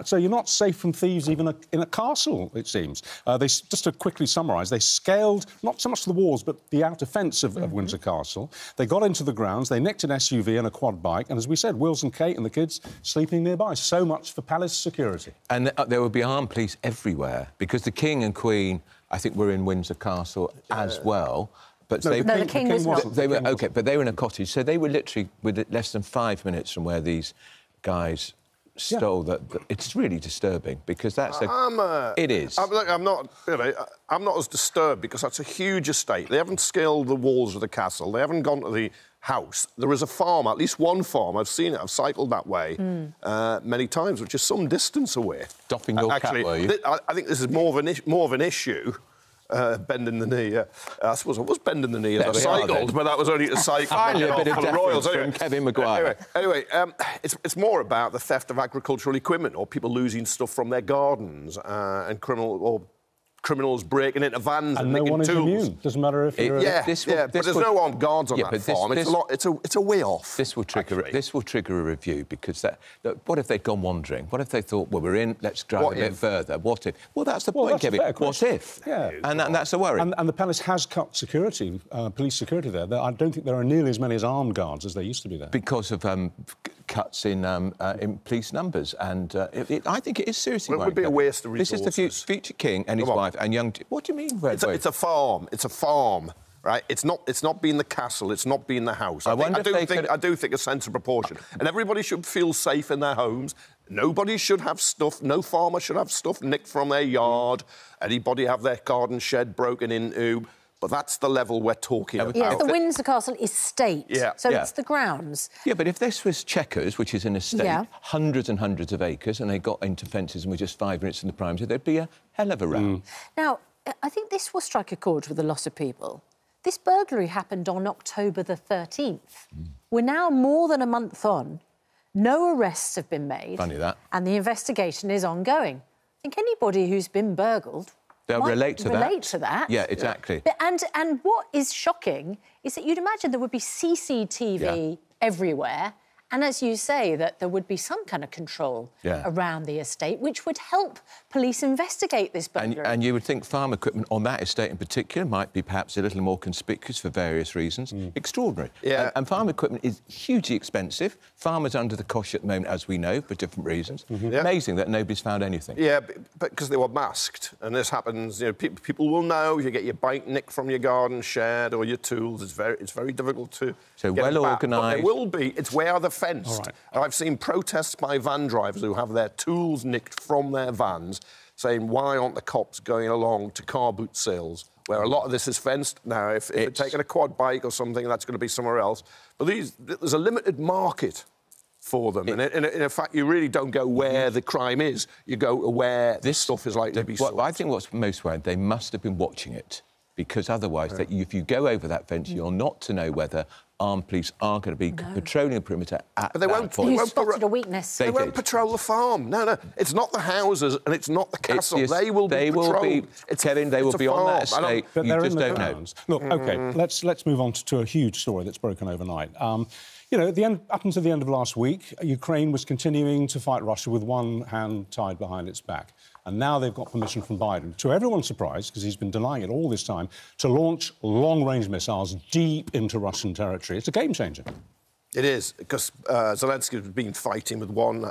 So you're not safe from thieves even in a castle, it seems. Just to quickly summarise, they scaled not so much the walls, but the outer fence of Windsor Castle. They got into the grounds, they nicked an SUV and a quad bike, and as we said, Wills and Kate and the kids sleeping nearby. So much for palace security. And there will be armed police everywhere, because the King and Queen, I think, were in Windsor Castle as well. But the King was not. They were, OK, but they were in a cottage, so they were literally less than 5 minutes from where these guys stole that. It's really disturbing, because that's it is. I'm not as disturbed, because that's a huge estate. They haven't scaled the walls of the castle. They haven't gone to the house. There is a farm, at least one farm. I've seen it. I've cycled that way many times, which is some distance away. Doffing your cap, were you? I think this is more of an issue. Bending the knee, I suppose I was bending the knee as I cycled, but that was only to cycle. Finally, a bit of deference from Kevin Maguire. Anyway, it's more about the theft of agricultural equipment, or people losing stuff from their gardens, and criminals breaking into vans and nicking tools. And no one is immune. Doesn't matter if you're... But there's no armed guards on that farm. It's a way off. This will trigger a review, because what if they'd gone wandering? What if they thought, well, we're in, let's drive a bit further? What if? Well, that's the point, Kevin. What if? Yeah. And that's a worry. And the palace has cut security, police security there. I don't think there are nearly as many as armed guards as there used to be there. Because of cuts in police numbers, and I think it is seriously worrying. It would be a waste of resources. This is the future king and his wife and young... What do you mean? It's a farm. It's a farm, right? It's not being the castle. It's not being the house. I do think a sense of proportion, and everybody should feel safe in their homes. Nobody should have stuff. No farmer should have stuff nicked from their yard. Anybody have their garden shed broken into. But that's the level we're talking about. Yes, the Windsor Castle estate, so it's the grounds. Yeah, but if this was Chequers, which is an estate, hundreds and hundreds of acres, and they got into fences and were just 5 minutes from the Prime, there'd be a hell of a row. Now, I think this will strike a chord with a lot of people. This burglary happened on October the 13th. We're now more than a month on. No arrests have been made. Funny that. And the investigation is ongoing. I think anybody who's been burgled... They'll relate to that. Yeah, exactly. And what is shocking is that you'd imagine there would be CCTV everywhere, and as you say, that there would be some kind of control around the estate, which would help police investigate this burglary. And you would think farm equipment on that estate in particular might be perhaps a little more conspicuous for various reasons. Extraordinary. Yeah. And farm equipment is hugely expensive. Farmers under the cosh at the moment, as we know, for different reasons. Amazing that nobody's found anything. Yeah, but because they were masked, and this happens, you know, people will know. You get your bike nicked from your garden shed or your tools. It's very difficult to. So well organised. It will be. It's where they're fenced. And I've seen protests by van drivers who have their tools nicked from their vans, saying, why aren't the cops going along to car boot sales, where a lot of this is fenced? Now, if they're taking a quad bike or something, that's going to be somewhere else. But there's a limited market for them. And in fact, you really don't go where the crime is. You go where this stuff is likely to be sold. I think what's most worrying, they must have been watching it, because otherwise, if you go over that fence, you're not to know whether armed police are going to be patrolling the perimeter at but they that point. You spotted a weakness. They won't patrol the farm. No, it's not the houses and it's not the castle. They will be patrolled. Kevin, they will be on that estate. But you just don't know. Look, OK, let's move on to a huge story that's broken overnight. You know, up until the end of last week, Ukraine was continuing to fight Russia with one hand tied behind its back. And now they've got permission from Biden, to everyone's surprise, because he's been denying it all this time, to launch long-range missiles deep into Russian territory. It's a game-changer. It is, because Zelensky has been fighting with one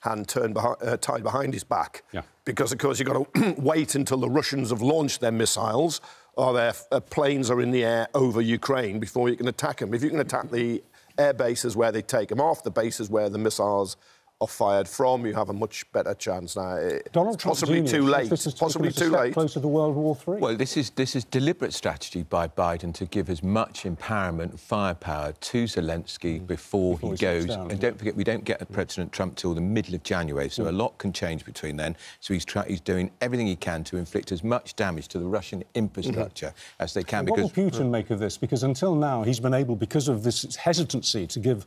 hand tied behind his back. Yeah. Because, of course, you've got to wait until the Russians have launched their missiles or their planes are in the air over Ukraine before you can attack them. If you can attack the air bases where they take them off, the bases where the missiles are fired from, you have a much better chance now. Donald Trump possibly too late. Possibly too late. Closer to World War III. Well, this is deliberate strategy by Biden to give as much empowerment and firepower to Zelensky before he goes. And don't forget, we don't get President Trump till the middle of January, so a lot can change between then. So he's doing everything he can to inflict as much damage to the Russian infrastructure as they can. What will Putin make of this? Because until now, he's been able, because of this hesitancy to give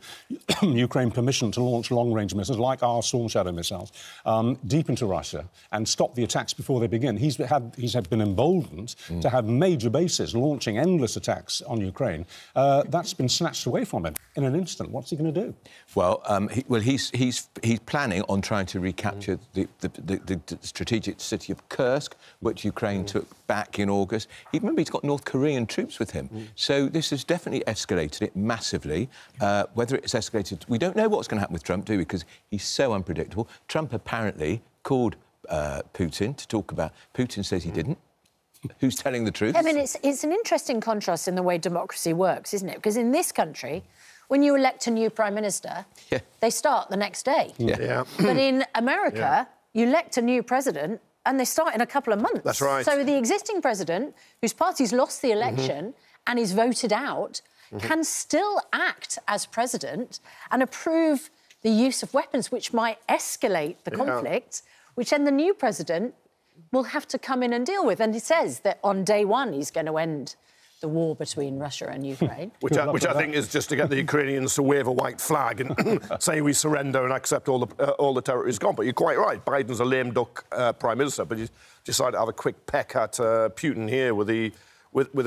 Ukraine permission to launch long-range missiles, like our Storm Shadow missiles, deep into Russia and stop the attacks before they begin. He's been emboldened to have major bases launching endless attacks on Ukraine. That's been snatched away from him. in an instant. What's he going to do? Well, he's planning on trying to recapture the strategic city of Kursk, which Ukraine took back in August. Remember, he's got North Korean troops with him. So this has definitely escalated it massively. Whether it's escalated... We don't know what's going to happen with Trump, do we? Because he's so unpredictable. Trump apparently called Putin to talk about... Putin says he didn't. Who's telling the truth? I mean, it's an interesting contrast in the way democracy works, isn't it? Because in this country, when you elect a new Prime Minister, they start the next day. But in America, you elect a new president and they start in a couple of months. That's right. So the existing president, whose party's lost the election and is voted out, can still act as president and approve the use of weapons, which might escalate the conflict, which then the new president will have to come in and deal with. And he says that on day one he's going to end the war between Russia and Ukraine. which I think is just to get the Ukrainians to wave a white flag and say we surrender and accept all the territory is gone. But you're quite right. Biden's a lame duck Prime Minister, but he's decided to have a quick peck at Putin here with the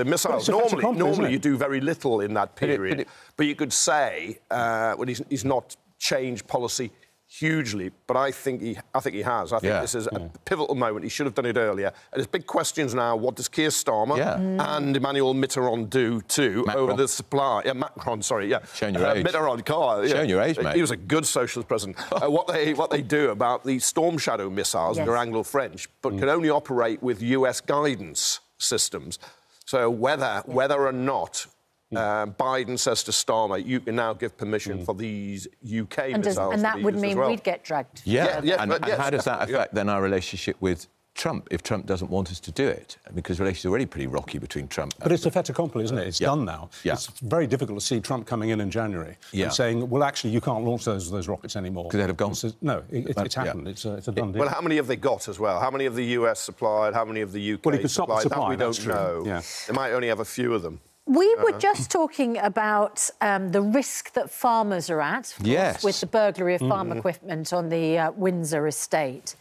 missiles. Normally you do very little in that period. But you could say when he's not changed policy hugely, but I think he has. I think this is a pivotal moment. He should have done it earlier. And there's big questions now. What does Keir Starmer and Emmanuel Mitterrand do too over the supply? Macron, sorry, Showing your age. Mitterrand, Showing your age, mate. He was a good socialist president. What they do about the Storm Shadow missiles that are Anglo-French, but can only operate with US guidance systems. So whether or not Biden says to Starmer, you can now give permission for these UK missiles. And that would mean we'd get dragged. And how does that affect then our relationship with Trump if Trump doesn't want us to do it? Because relations are already pretty rocky between Trump... But it's a fait accompli, isn't it? It's done now. It's very difficult to see Trump coming in January and saying, well, actually, you can't launch those rockets anymore. Because they'd have gone. No, it's happened. It's a done deal. Well, how many have they got as well? How many have the US supplied? How many have the UK well, he could stop the supplied? supply, that we don't know. Yeah. They might only have a few of them. We were just talking about the risk that farmers are at with the burglary of farm equipment on the Windsor estate.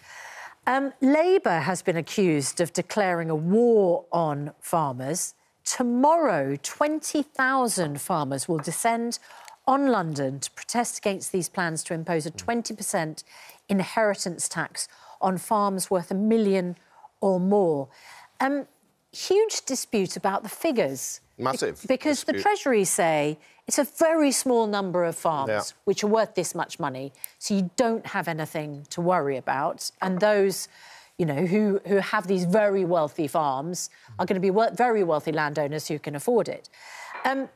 Labour has been accused of declaring a war on farmers. Tomorrow, 20,000 farmers will descend on London to protest against these plans to impose a 20% inheritance tax on farms worth $1 million or more. Huge dispute about the figures. Massive. Because the Treasury say it's a very small number of farms which are worth this much money, so you don't have anything to worry about. And those, you know, who have these very wealthy farms are going to be very wealthy landowners who can afford it. The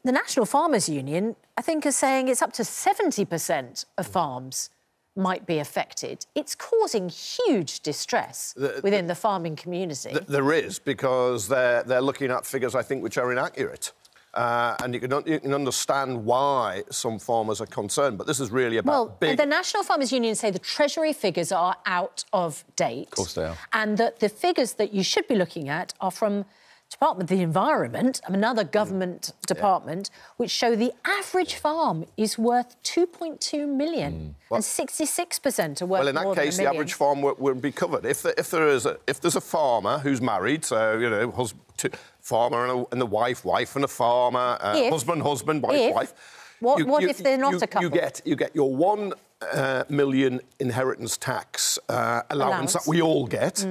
National Farmers Union, I think, is saying it's up to 70% of farms might be affected. It's causing huge distress within the farming community. There is, because they're looking at figures, I think, which are inaccurate. And you can understand why some farmers are concerned, but this is really about the National Farmers Union say the Treasury figures are out of date. Of course they are. And that the figures that you should be looking at are from Department of the Environment, another government department, which show the average farm is worth $2.2 million, and 66% are worth more than $1 million. Well, in that case, the average farm would be covered. If there's a farmer who's married, so you know, farmer and the wife and a farmer, husband, wife. What if they're not a couple? You get your $1 million inheritance tax allowance that we all get.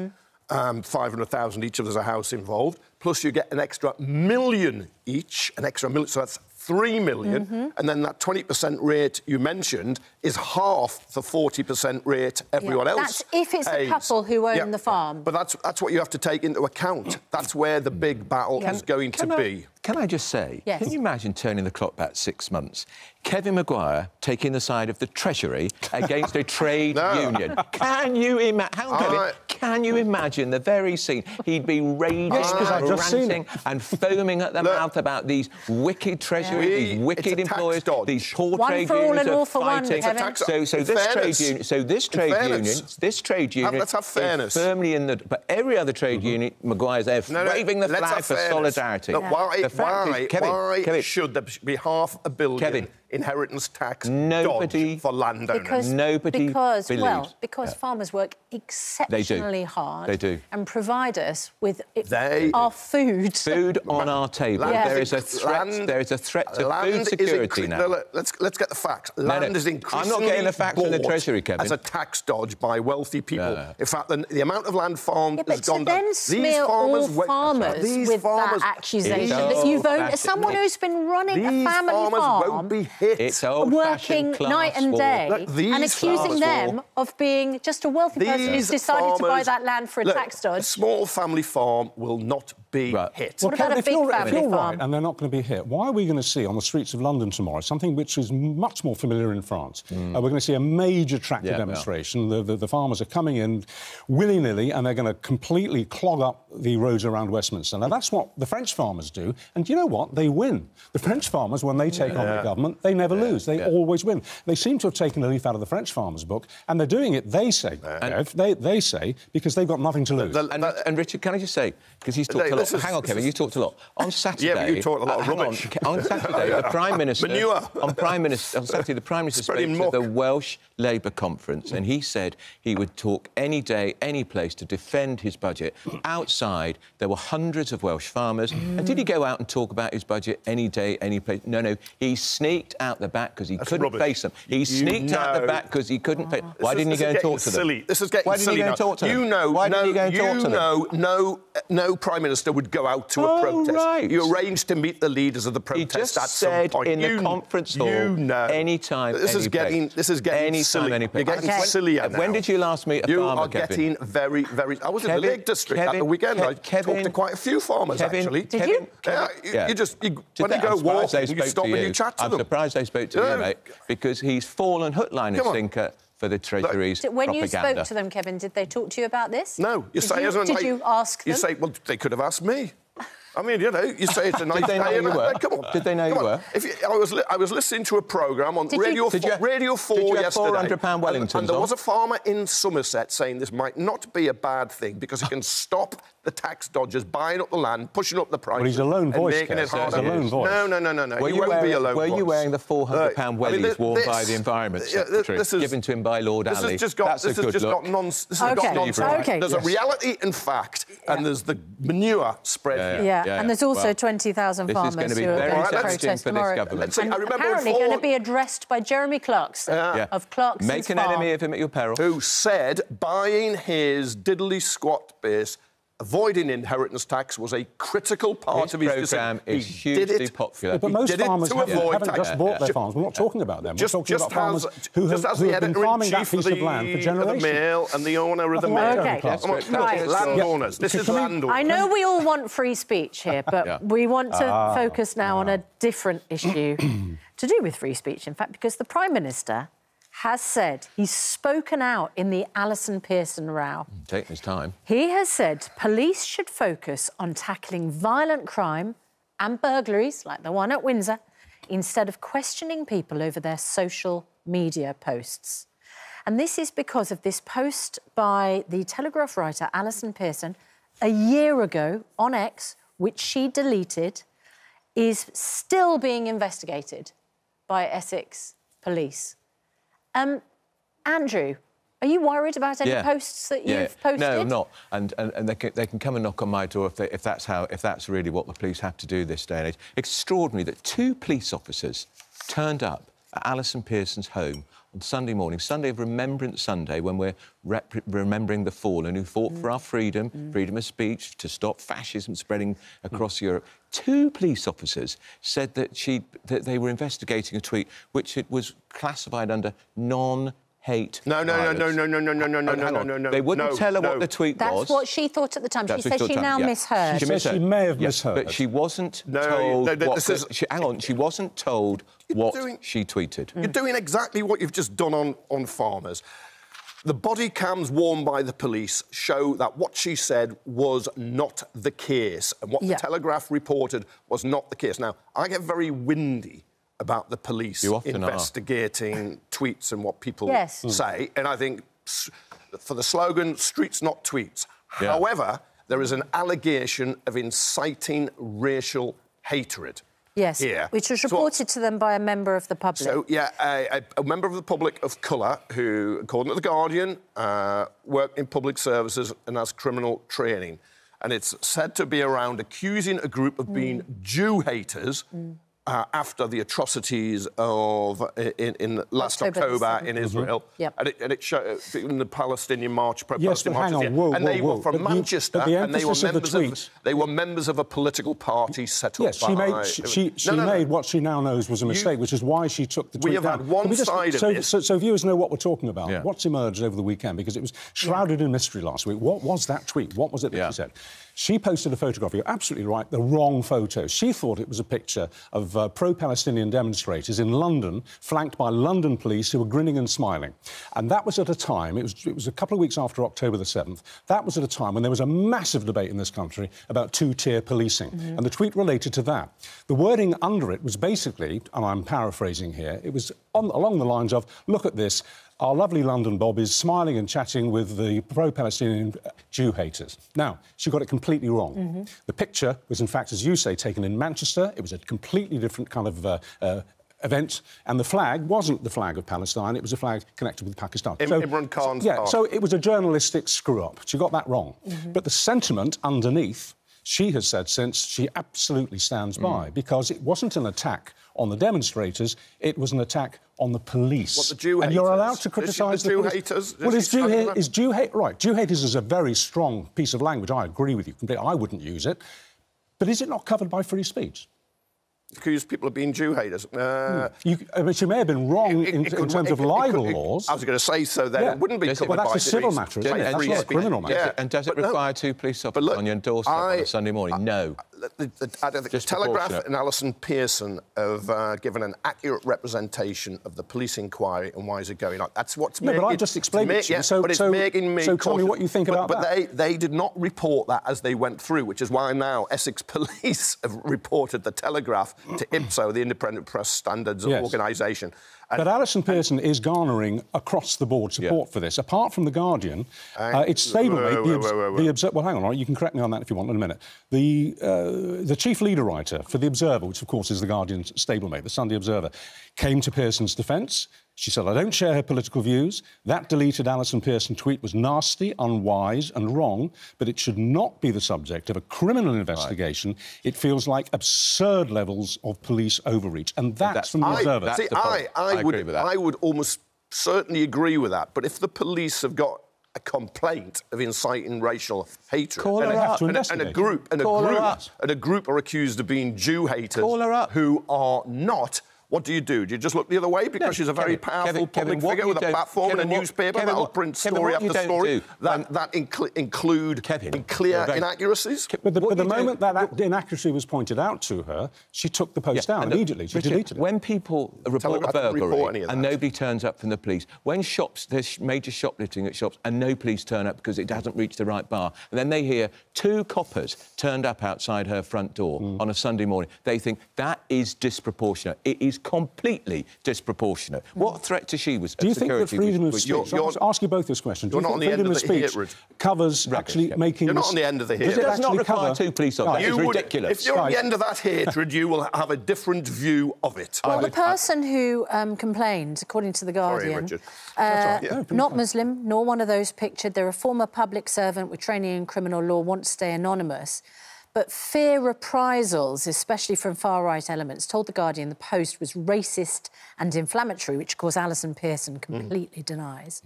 500,000 each if there's a house involved, plus you get an extra million each, so that's 3 million, and then that 20% rate you mentioned is half the 40% rate everyone else That's if it's a couple who own the farm. But that's what you have to take into account. That's where the big battle is going to be. Can I just say, can you imagine turning the clock back 6 months? Kevin Maguire taking the side of the Treasury against a trade union. Can you imagine? Can you imagine the very scene? He'd be raging, ranting and foaming at the mouth about these wicked Treasury, these wicked employers, these poor trade unions are fighting. This trade union let's have fairness. Is firmly in the... But every other trade union, Maguire's there waving the flag for solidarity. Why should there be $500 million inheritance tax Nobody dodge for landowners. Because farmers work exceptionally hard. They do. And provide us with our food. Food on our table. There is a threat. There is a threat to food security now. Let's get the facts. Land is increasingly I'm not getting the facts from the Treasury, Kevin. As a tax dodge by wealthy people. In fact, the amount of land farmed has gone down. Then smear all farmers with that accusation that you vote as someone who's been running a family farm, won't be hit. It's working night and day, and accusing them of being just a wealthy person who's decided to buy that land for a tax dodge. A small family farm will not be hit. What about a big family farm? And they're not going to be hit. Why are we going to see on the streets of London tomorrow something which is much more familiar in France? We're going to see a major tractor demonstration. The farmers are coming in willy-nilly and they're going to completely clog up the roads around Westminster. Now, that's what the French farmers do. And you know what? They win. The French farmers, when they take on the government, they never lose. They always win. They seem to have taken a leaf out of the French farmers' book, and they're doing it, they say, they say, because they've got nothing to lose. And Richard, can I just say, because he's talked a lot... Hang on, Kevin, you talked a lot. On Saturday... Yeah, but you talked a lot of rubbish. On Saturday, the Prime Minister... Manure. On Saturday, the Prime Minister spoke to the Welsh Labour conference, and he said he would talk any day, any place to defend his budget. Outside, there were hundreds of Welsh farmers. And did he go out and talk about his budget any day, any place? No. He sneaked out the back because he couldn't face them. He sneaked out the back because he couldn't face... Why didn't he go and talk to them? This is getting silly. Why didn't he go and talk to them? Why didn't he go and talk to them? No Prime Minister would go out to a protest. Right. You arranged to meet the leaders of the protest at some point. He just said in the conference hall, any time, This is getting silly. You're getting sillier now. When did you last meet a farmer, Kevin? You are getting very, very... I was in the Lake District at the weekend. I talked to quite a few farmers, actually. Did you? Yeah, you just... When you go walking, you stop and you chat to them. I'm surprised they spoke to you, mate, because he's fallen hook, line and sinker for the Treasury's propaganda. When you spoke to them, Kevin, did they talk to you about this? No. Did you ask them? You say, well, they could have asked me. I mean, you know, you say it's a nice day. Did they know you were? Come on. Did they know you were? I was listening to a programme on Radio 4 yesterday. Did you have £400 Wellingtons and there was a farmer in Somerset saying this might not be a bad thing because it can stop the tax dodgers buying up the land, pushing up the prices... Well, he's a lone voice, making it harder. He's a lone voice. No. Were you wearing the £400 wellies worn by the Environment Secretary, given to him by Lord Alley? This has just got nonsense. There's a reality and fact, and there's the manure spread. Yeah, and there's also 20,000 farmers who are going to protest tomorrow. And apparently going to be addressed by Jeremy Clarkson of Clarkson's Make an enemy of him at your peril. Who said buying his diddly-squat base, avoiding inheritance tax, was a critical part of his programme. Is hugely popular. But most farmers haven't just bought their farms. We're not talking about them. We're talking about farmers who have been farming that piece of land for generations. The Mail and the owner of the Mail. Landowners. This is landowners. I know we all want free speech here, but we want to focus now on a different issue to do with free speech, in fact, because the Prime Minister has said, he's spoken out in the Alison Pearson row. Taking his time. He has said police should focus on tackling violent crime and burglaries, like the one at Windsor, instead of questioning people over their social media posts. And this is because of this post by the Telegraph writer Alison Pearson a year ago on X, which she deleted, is still being investigated by Essex Police. Andrew, are you worried about any posts that you've posted? No, I'm not. And they can come and knock on my door if that's really what the police have to do this day and age. Extraordinary that 2 police officers turned up at Alison Pearson's home on Sunday morning, Sunday of Remembrance Sunday, when we're remembering the fallen who fought for our freedom, freedom of speech, to stop fascism spreading across Europe. 2 police officers said that they were investigating a tweet which it was classified under non-hate violence. No. They wouldn't tell her what the tweet was. That's what she thought at the time. She said she now misheard. She said she may have misheard. But she wasn't told she wasn't told what she tweeted. You're doing exactly what you've just done on farmers. The body cams worn by the police show that what she said was not the case, and what the Telegraph reported was not the case. Now, I get very windy about the police investigating tweets and what people say, and I think for the slogan, streets not tweets. However, there is an allegation of inciting racial hatred. Yes, here. which was reported to them by a member of the public. So, yeah, a member of the public of colour who, according to The Guardian, worked in public services and has criminal training. And it's said to be around accusing a group of being Jew haters after the atrocities of in last October in Israel. Yep. And it showed in the Palestinian march. Yes, but hang on, whoa, and they were from Manchester, and they were members of a political party set up by... She made what she now knows was a mistake, which is why she took the tweet down. We have had one side of this. So viewers know what we're talking about. Yeah. What's emerged over the weekend, because it was shrouded in mystery last week. What was that tweet? What was it that she said? She posted a photograph, you're absolutely right, the wrong photo. She thought it was a picture of pro-Palestinian demonstrators in London, flanked by London police who were grinning and smiling. And that was at a time, it was a couple of weeks after October the 7th, that was at a time when there was a massive debate in this country about two-tier policing. And the tweet related to that. The wording under it was basically, and I'm paraphrasing here, it was along the lines of, look at this, our lovely London Bob is smiling and chatting with the pro-Palestinian Jew haters. Now, she got it completely wrong. The picture was, in fact, as you say, taken in Manchester. It was a completely different kind of event, and the flag wasn't the flag of Palestine, it was a flag connected with Pakistan. Imran Khan's party. So it was a journalistic screw-up. She got that wrong. But the sentiment underneath, she has said since, she absolutely stands by, because it wasn't an attack on the demonstrators, it was an attack on the police. What, the Jew haters? And you're allowed to criticise the Jew police. haters? Well, is Jew hate... Right, Jew haters is a very strong piece of language. I agree with you completely. I wouldn't use it. But is it not covered by free speech? Accuse people of being Jew haters. But you may have been wrong in terms of libel laws. I was going to say so, then it wouldn't be covered by... Well, that's a civil matter, isn't it? That's not a criminal matter. Yeah. And does it require two police officers on your doorstep on a Sunday morning? No. The Telegraph and Alison Pearson have given an accurate representation of the police inquiry and why is it going on. That's what's making... but I just explained it to you. Yes, but it's making me... So tell me what you think about that. But they did not report that as they went through, which is why now Essex Police have reported the Telegraph to IPSO, the Independent Press Standards Organisation. But Alison Pearson is garnering across-the-board support for this. Apart from The Guardian, it's stablemate... Well, hang on, you can correct me on that if you want in a minute. The chief leader writer for The Observer, which, of course, is The Guardian's stablemate, the Sunday Observer, came to Pearson's defence. She said, I don't share her political views. That deleted Alison Pearson tweet was nasty, unwise and wrong, but it should not be the subject of a criminal investigation. Right. It feels like absurd levels of police overreach. And that's from The Observer. See, I would almost certainly agree with that. But if the police have got a complaint of inciting racial hatred, and a group are accused of being Jew haters who are not... What do? You just look the other way because she's a very powerful public figure with a platform and a newspaper that'll print story after story that include clear inaccuracies? But the moment that inaccuracy was pointed out to her, she took the post down immediately. She deleted it. When people report a burglary and nobody turns up from the police, when there's major shoplifting at shops and no police turn up because it hasn't reached the right bar, and then they hear 2 coppers turned up outside her front door on a Sunday morning, they think that is disproportionate. It is completely disproportionate. What threat to she was? Do you think that freedom of speech... I'll ask you both this question. Do you think freedom of speech covers actually making... You're not on the end of the hatred. It does not require 2 police officers. That is ridiculous. If you're on the end of that hatred, you will have a different view of it. Well, the person who complained, according to The Guardian, not Muslim, nor one of those pictured. They're a former public servant with training in criminal law, want to stay anonymous. But fear reprisals, especially from far-right elements, told The Guardian the post was racist and inflammatory, which, of course, Alison Pearson completely denies.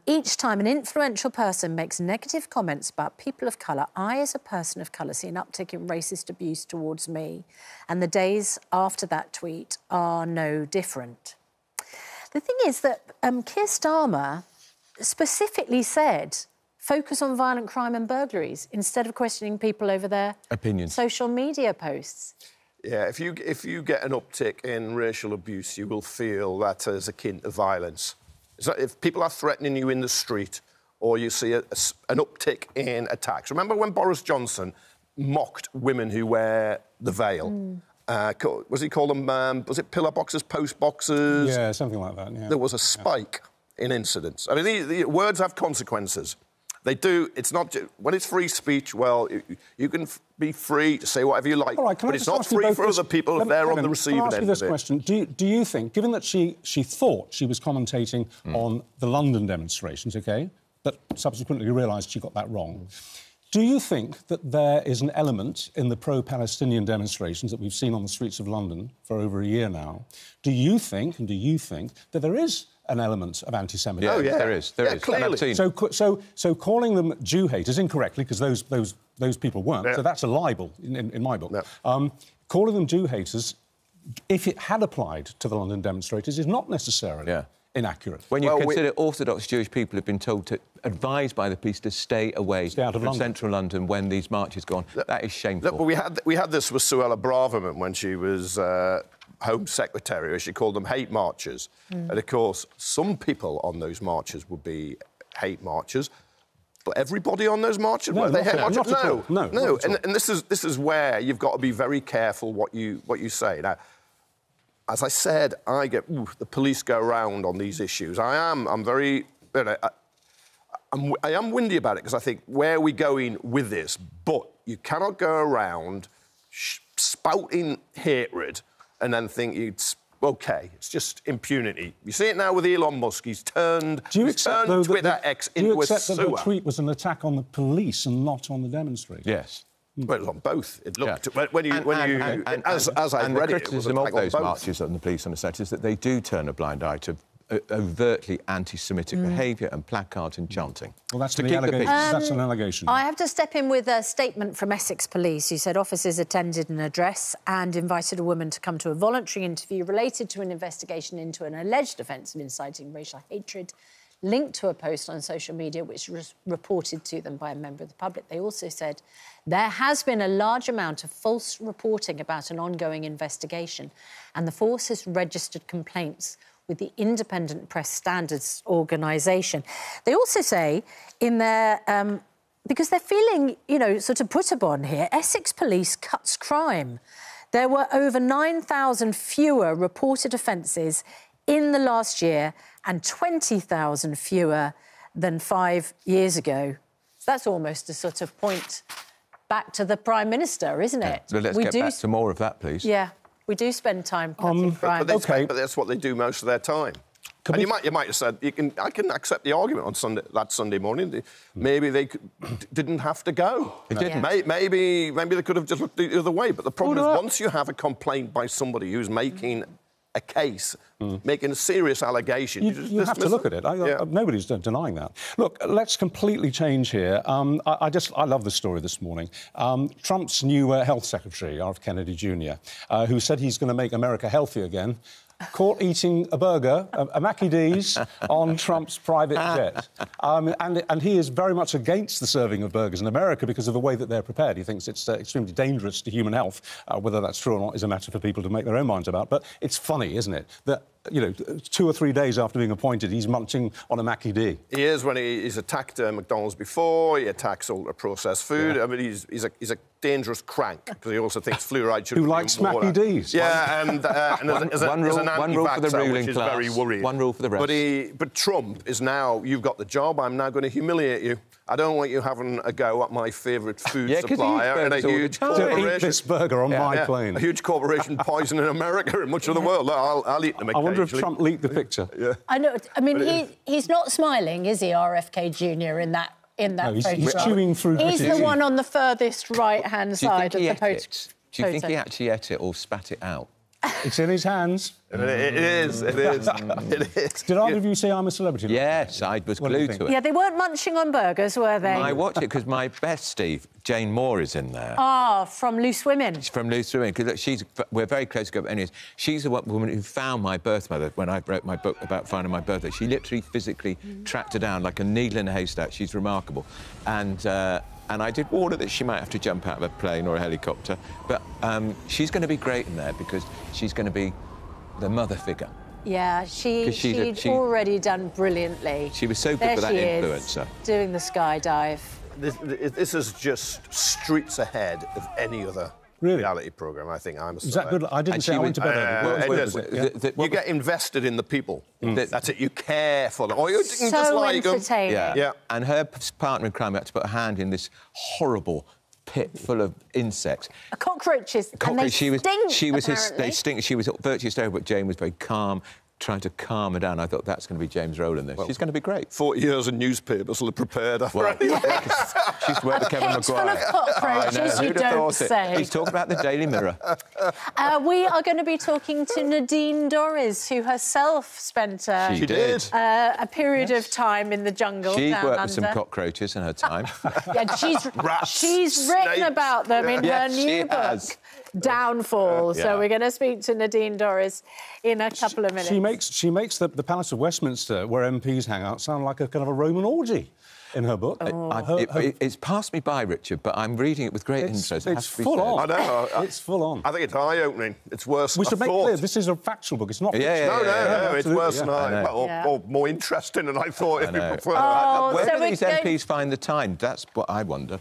Each time an influential person makes negative comments about people of colour, I, as a person of colour, see an uptick in racist abuse towards me. And the days after that tweet are no different. The thing is that Keir Starmer specifically said... focus on violent crime and burglaries instead of questioning people over their social media posts. Yeah, if you get an uptick in racial abuse, you will feel that is akin to violence. So if people are threatening you in the street or you see an uptick in attacks. Remember when Boris Johnson mocked women who wear the veil? Was he called them, was it pillar boxes, post boxes? Yeah, something like that, yeah. There was a spike in incidents. I mean, the words have consequences. They do. It's not... When it's free speech, well, you can be free to say whatever you like, but it's not free for other people if they're on the receiving end of it. Can I ask you this question? Do you think, given that she thought she was commentating on the London demonstrations, OK, but subsequently realised she got that wrong, do you think that there is an element in the pro-Palestinian demonstrations that we've seen on the streets of London for over a year now, do you think that there is an element of anti-Semitism? Oh, yeah, there is. There is. Clearly. So calling them Jew haters incorrectly, because those people weren't, so that's a libel in my book. Calling them Jew haters, if it had applied to the London demonstrators, is not necessarily inaccurate. When you consider Orthodox Jewish people have been told to, advised by the police to stay away from central London when these marches go on, that is shameful. Look, but we had this with Suella Braverman when she was Home Secretary, as she called them hate marchers. And, of course, some people on those marches would be hate marchers, but everybody on those marches, were they hate marchers? No. And this is where you've got to be very careful what you say. Now, as I said, the police go around on these issues. I'm very... I am windy about it because I think, where are we going with this? But you cannot go around spouting hatred and then think OK, it's just impunity. You see it now with Elon Musk. He's turned Twitter X into a sewer. Do you accept that the tweet was an attack on the police and not on the demonstrators? Yes. Well, it was on both. It looked... As I read it, it was an attack on both. The criticism of those marches on the police on the set is that they do turn a blind eye to overtly anti-Semitic behaviour and placards and chanting. Well, that's an allegation. I have to step in with a statement from Essex Police, who said officers attended an address and invited a woman to come to a voluntary interview related to an investigation into an alleged offence of inciting racial hatred linked to a post on social media which was reported to them by a member of the public. They also said there has been a large amount of false reporting about an ongoing investigation, and the force has registered complaints with the Independent Press Standards Organisation. They also say in their... because they're feeling, sort of put upon here, Essex Police cuts crime. There were over 9,000 fewer reported offences in the last year and 20,000 fewer than 5 years ago. So that's almost a sort of point back to the Prime Minister, isn't it? So let's get back to more of that, please. Yeah. We do spend time cutting crime. But that's what they do most of their time. And you might have said, I can accept the argument on that Sunday morning. Maybe they didn't have to go. They didn't. Maybe they could have just looked the other way. But the problem is, once you have a complaint by somebody who's making a case, making a serious allegation... You have to look at it. Nobody's denying that. Look, let's completely change here. I love this story this morning. Trump's new health secretary, R.F. Kennedy Jr., who said he's going to make America healthy again, caught eating a burger, a Mackie D's, on Trump's private jet. And he is very much against the serving of burgers in America because of the way that they're prepared. He thinks it's extremely dangerous to human health. Whether that's true or not is a matter for people to make their own minds about. But it's funny, isn't it, that 2 or 3 days after being appointed, he's munching on a Mackie D. He is, when he's attacked McDonald's before, he attacks ultra-processed food. I mean, he's a dangerous crank, because he also thinks fluoride should be... Who likes Mackie D's. Yeah, and as an anti-vaxxer, which is very worrying. One rule for the rest. But Trump is now, you've got the job, I'm now going to humiliate you. I don't want you having a go at my favourite food supplier and a huge corporation. Eat this burger on my plane. A huge corporation poisoning America and much of the world. I'll eat them occasionally. I wonder if Trump leaked the picture. Yeah. I know. I mean, he's not smiling, is he, RFK Jr. in that photograph? He's chewing through. He's the one on the furthest right-hand side of the photo. Do you think he actually ate it or spat it out? It's in his hands. It is. Did either of you say I'm a Celebrity? Yes, I was glued to it. Yeah, they weren't munching on burgers, were they? I watch it because my best Steve, Jane Moore, is in there. Ah, from Loose Women. She's from Loose Women, because we're very close together. Anyways, she's the woman who found my birth mother when I wrote my book about finding my birthday. She literally, physically tracked her down like a needle in a haystack. She's remarkable. And I did warn her that she might have to jump out of a plane or a helicopter. But she's going to be great in there because she's going to be the mother figure. Yeah, she'd already done brilliantly. She was so good with that influencer. Doing the skydive. This is just streets ahead of any other reality programme. I think I'm a Is that good? I didn't say I went to bed early. You get invested in the people. That's it. You care for them. Or you can just like them. Yeah. And her partner in crime had to put a hand in this horrible pit full of insects. Cockroaches. And they stink, They stink. She was virtually hysterical, but Jane was very calm, trying to calm her down. I thought that's going to be Jane's role in this. She's going to be great. 40 years in newspapers will have prepared her. Well, she used to work with Kevin Maguire. Full of cockroaches, you don't say. He's talking about the Daily Mirror. We are going to be talking to Nadine Dorries, who herself spent a period of time in the jungle. She's down worked under. with some cockroaches in her time. Yeah, she's written about them in her new book, Downfall. So we're going to speak to Nadine Dorries in a couple of minutes. She makes the Palace of Westminster, where MPs hang out, sound like a kind of a Roman orgy in her book. It's passed me by, Richard, but I'm reading it with great interest. It's full on. I know. It's full on. I think it's eye-opening. It's worse We than should I make thought. clear, this is a factual book. It's not fiction. No, it's worse than or more interesting than I thought. If you prefer. Where do these MPs find the time? That's what I wonder.